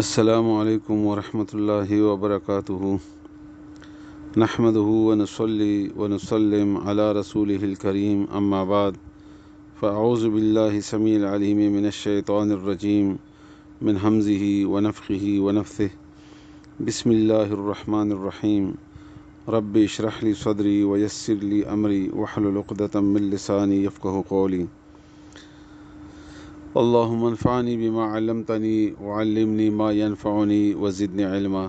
السلام عليكم ورحمة الله وبركاته. نحمده ونصلي ونسلم على رسوله الكريم، أما بعد، فأعوذ بالله السميع العليم من الشيطان الرجيم من همزه ونفخه ونفثه. بسم الله الرحمن الرحيم. رب اشرح لي صدري ويسر لي أمري واحلل عقدة من لساني يفقه قولي. اللهم انفعني بما علمتني وعلمني ما ينفعني وزدني علما.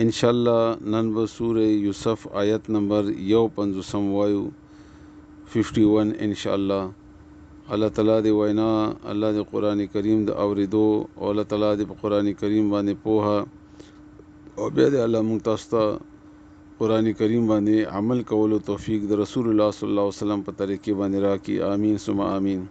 انشاءاللہ نن به سورہ یوسف آیت نمبر 51 وایو 51 انشاءاللہ. الله تعالی دی وینا، الله دی قرآن کریم د اوریدو او الله تعالی دی قرآن کریم باندې پوها او بیا دی الله مونږ تاسو ته قرآن کریم باندې عمل کولو توفیق د رسول الله صلی الله علیه وسلم په طریقې باندې راکړي. آمین ثم آمین.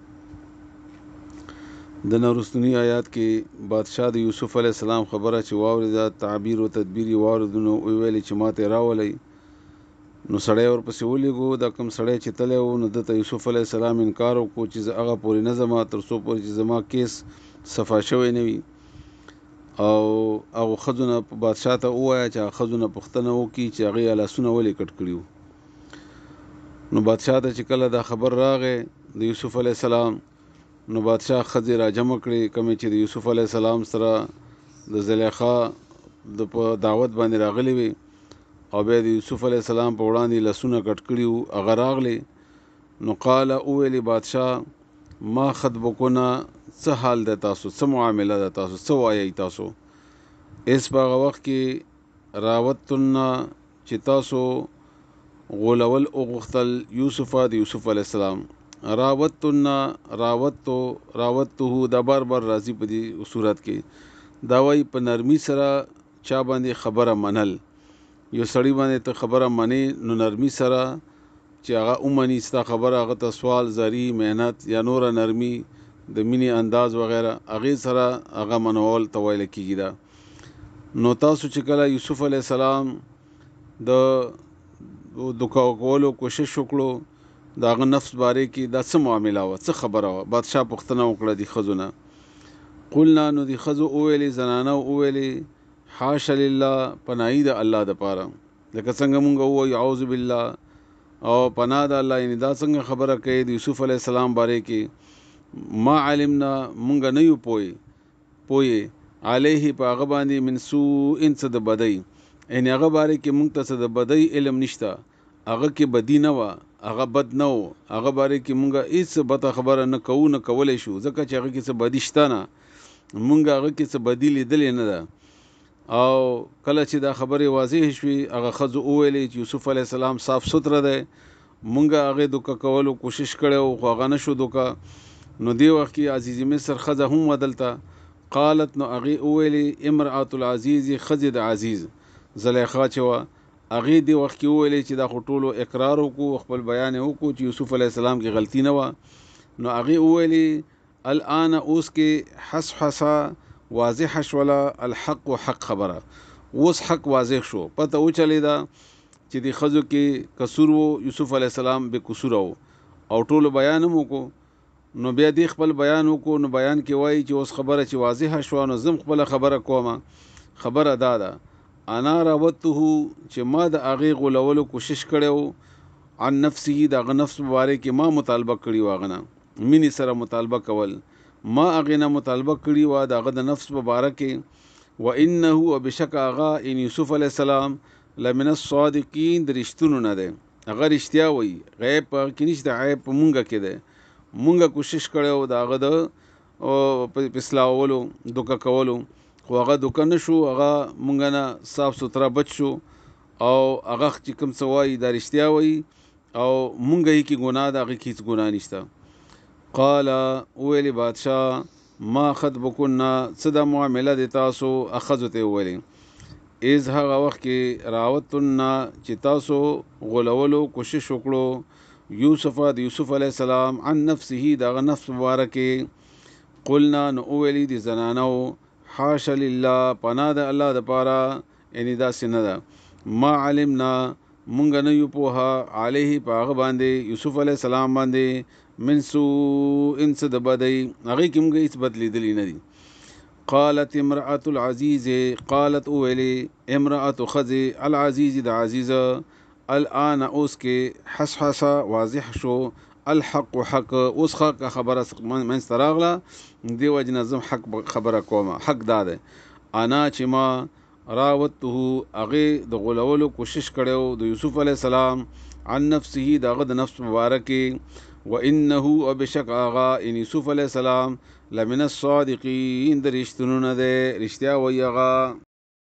د نورستونی آیات کې بادشاہ د یوسف علی السلام خبره چې واورېده، تعبیر او تدبیر یې واورېدو، نو ویل چې ماته راولئ. نو سړی ورپسې ولېږو. دا کوم سړی چې تللی و، نو دته یوسف علیه السلام انکار وکړو چې زه هغه پورې نه ځم تر څو پورې چې زما کیس صفا شوی نه وي. او هغو ښځو نه بادشاه ته ووایه چې هغه ښځو نه پوښتنه وکړي چې هغې یې لاسونه ولې کټ کړي وو. نو بادشاه ته چې کله دا خبر راغی د یوسف علیه السلام، نو بادشاه ښځې را جمع کړې، کومې چې د یوسف علیه السلام سره د زلیخا د په دعوت باندې راغلي وي او بیا د یوسف علیه السلام په وړاندې لاسونه کټ کړي وو، هغه راغلی. نو قاله وویلې بادشاه، ما خطبکونه، څه حال دی تاسو، څه معامله ده تاسو، څه وایئ تاسو؟ اس په هغه وخت کې راوتنا چې تاسو غولول وغوښتل یوسف د یوسف علیه السلام. راوتنا، راوته دا بار راځي په دې صورت کې. دا وایي په نرمي سره چا باندې خبره منل. یو سړی باندې ته خبره منې، نو نرمي سره چې هغه ومني ستا خبره، هغه ته سوال زاری محنت یا نوره نرمي د مینې انداز وغیره هغې سره هغه منول ته ویل کېږي. دا نو تاسو چې کله یوسف علیه السلام د دوکه کولو کوشش وکړو، د هغه نفس باره کې دا څه معامله وه، څه خبره وه؟ بادشاه پوښتنه وکړه د ښځو نه. قلنا، نو د ښځو وویلې، زنانه وویلې، حاش لله، پناهي د الله دپاره. لکه څنګه مونږ ووایو اعوذ بالله او پناه د الله، یعنې دا څنګه خبره کوي د یوسف علیه السلام باره کې؟ ما علمنا، مونږ نه یو پوهې علیه په هغه باندې من سوء څه د بدۍ، یعنې هغه باره کې مونږ ته څه د بدۍ علم نشته، هغه کې بدي نه وه، هغه بد نه و، هغه باره کې مونږ هېڅ بده خبره نه کوو، نه کولی شو، ځکه چې هغه کې څه بدي شته نه، مونږ هغه کې څه بدي لیدلې نه ده. او کله چې دا خبرې واضح شوې، هغه ښځو وویلې چې یوسف علیه السلام صاف سوتره دی، مونږ هغې دوکه کولو کوشش کړی و خو هغه نه شو دوکه. نو دې وخت کې عزیز مصر ښځه هم وه دلته. قالت، نو هغې وویلې، امرأة العزیز، ښځې د عزیز زلیخا چې وه، هغې دې وخت کې وویلې چې دا خو ټولو اقرار وکړو، خپل بیان یې وکړو چې یوسف علیه السلام کې غلطي نه وه. نو هغې وویلې، الآن اوس کې حسحسه واضح شوله، الحق و حق خبره، اوس حق واضح شو، پته وچلېده چې د ښځو کې قصور و، یوسف علیه السلام بې قصوره و، او ټولو بیان هم وکړو. نو بیا دې خپل بیان وکړو. نو بیان کې وایي چې اوس خبره چې واضحه شوه، نو زم خپله خبره کومه. خبره دا ده، انا راوته، چې ما د هغې غولولو کوشش کړی و، عن نفسه، د هغه نفس مبارک کې ما مطالبه کړي و، هغه نه مینې سره مطالبه کول، ما هغې نه مطالبه کړي وه د هغه د نفس مبارک کې. و انه، او بشک هغه ان یوسف علیه السلام لمن الصادقین، د رښتونو نه دی، هغه رښتیا وایي، غیب په هغه کې نشته، عیب په مونږ کې دی. مونږ کوشش کړی و د هغه د پسلاولو، دوکه کولو، خو هغه دوکه نه شو، هغه مونږ نه صاف سوتره بچ شو، او هغه چې کوم څه وایي دا رښتیا وایي، او مونږ یې کې ګناه ده، هغې کې هېڅ ګناه نشته. قال، وویلې بادشاه، ما خطبکنا، څه دا معامله د تاسو؟ ښځو ته یې وویلې، از هغه وخت کې راوتنا، چې تاسو غولولو کوشش وکړو یوسف د یوسف علیه السلام عن نفسه، د هغه نفس مبارک کې. قلنا، نو وویلې د زنانو، حاش لله، پناه د الله دپاره، یعنې داسې نه ده، ما علمنا، مونږ نه یو پوهه علیه په هغه باندې، یوسف علیه السلام باندې، من سوء څه د بدۍ، هغې کې مونږ هېڅ بد لیدلي نه دي. قالت امرأة العزیز، قالت اویلی امرأة خزی العزیز د عزیز، الان اوس کې حسحسا واضح شو، الحق حق اوس حق خبره من استراغله دی وجنه زم حق خبره کومه، حق داده انا چې ما راوته هغه د غولولو کوشش کړو د یوسف علی السلام عن نفسه دغه د نفس مبارکي، وانه وبشک آغا ان یوسف علی السلام لمن الصادقین د رښتونو نه ده، رښتیا وایي هغه.